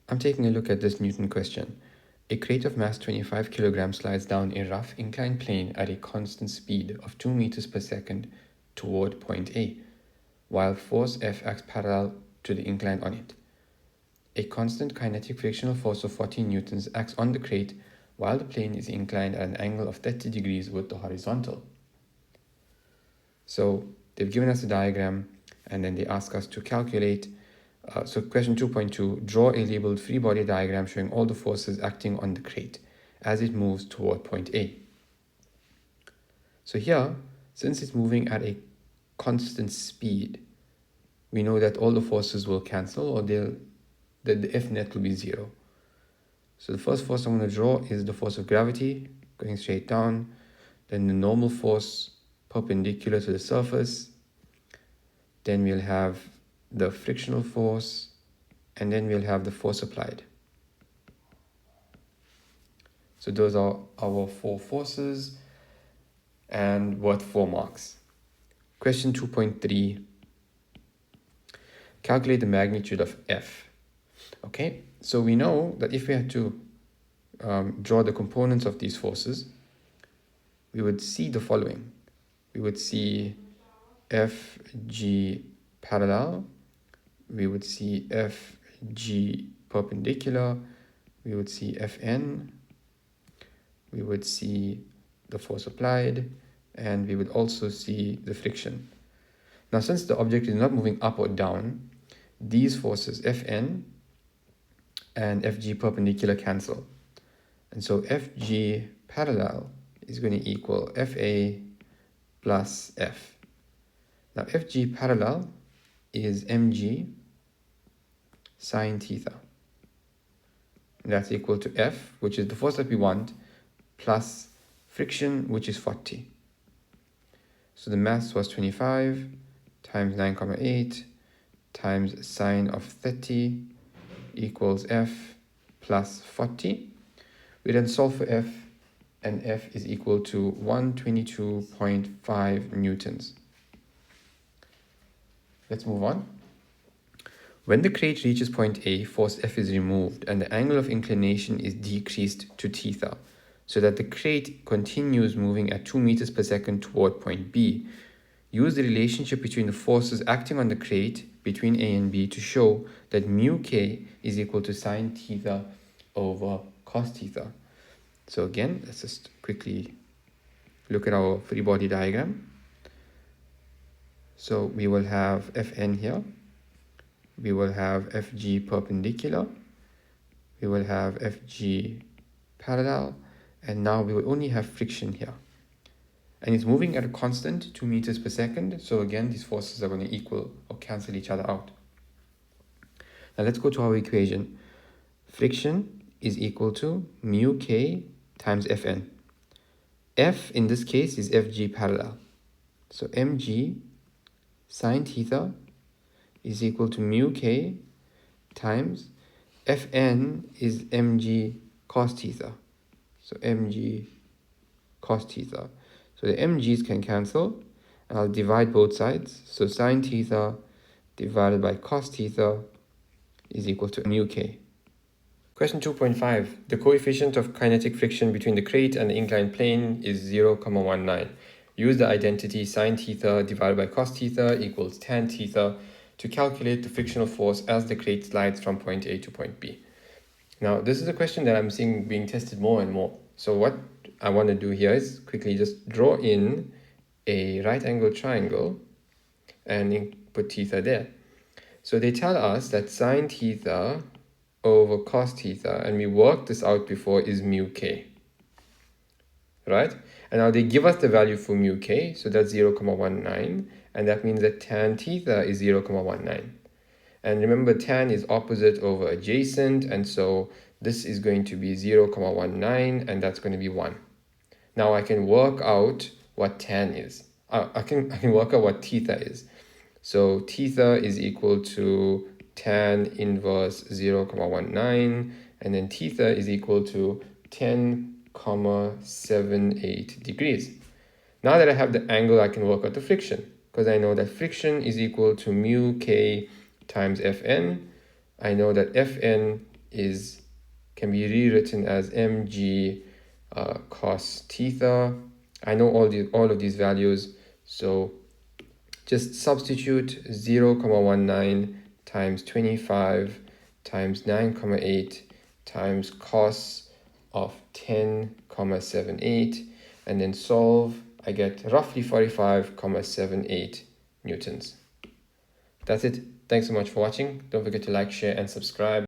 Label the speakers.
Speaker 1: I'm taking a look at this Newton question. A crate of mass 25 kilograms slides down a rough inclined plane at a constant speed of 2 meters per second toward point A, while force F acts parallel to the incline on it. A constant kinetic frictional force of 14 newtons acts on the crate while the plane is inclined at an angle of 30 degrees with the horizontal. So they've given us a diagram and then they ask us to calculate. So question 2.2, draw a labeled free body diagram showing all the forces acting on the crate as it moves toward point A. So here, since it's moving at a constant speed, we know that all the forces will cancel, or the F net will be 0. So the first force I'm going to draw is the force of gravity going straight down, then the normal force perpendicular to the surface, then we'll have the frictional force, and then we'll have the force applied. So those are our 4 forces and worth 4 marks. Question 2.3, calculate the magnitude of F. Okay, so we know that if we had to draw the components of these forces, we would see the following. We would see FG parallel, we would see FG perpendicular, we would see Fn, we would see the force applied, and we would also see the friction. Now, since the object is not moving up or down, these forces Fn and Fg perpendicular cancel. And so Fg parallel is going to equal Fa plus F. Now, Fg parallel is mg sine theta. And that's equal to F, which is the force that we want, plus friction, which is 40. So the mass was 25 times 9,8 times sine of 30 equals F plus 40. We then solve for F, and F is equal to 122.5 newtons. Let's move on. When the crate reaches point A, force F is removed and the angle of inclination is decreased to theta, so that the crate continues moving at 2 meters per second toward point B. Use the relationship between the forces acting on the crate between A and B to show that mu k is equal to sine theta over cos theta. So again, let's just quickly look at our free body diagram. So we will have Fn here, we will have Fg perpendicular, we will have Fg parallel, and now we will only have friction here. And it's moving at a constant 2 meters per second. So again, these forces are going to equal or cancel each other out. Now let's go to our equation. Friction is equal to mu k times Fn. F in this case is Fg parallel. So mg sine theta is equal to mu k times Fn is mg cos theta. So mg cos theta. So the mg's can cancel, and I'll divide both sides. So sine theta divided by cos theta is equal to mu k. Question 2.5. The coefficient of kinetic friction between the crate and the inclined plane is 0,19. Use the identity sine theta divided by cos theta equals tan theta to calculate the frictional force as the crate slides from point A to point B. Now, this is a question that I'm seeing being tested more and more. So what I want to do here is quickly just draw in a right angle triangle and put theta there. So they tell us that sine theta over cos theta, and we worked this out before, is mu k. Right? And now they give us the value for mu k, so that's 0,19, and that means that tan theta is 0,19. And remember, tan is opposite over adjacent, and so this is going to be 0,19, and that's going to be 1. Now I can work out what tan is. I can work out what theta is. So theta is equal to tan inverse 0,19, and then theta is equal to 10,78 degrees. Now that I have the angle, I can work out the friction, because I know that friction is equal to mu k times Fn. I know that Fn can be rewritten as mg cos theta. I know all of these values, so just substitute 0,19 times 25 times 9,8 times cos of 10,78, and then solve. I get roughly 45,78 newtons. That's it. Thanks so much for watching. Don't forget to like, share, and subscribe.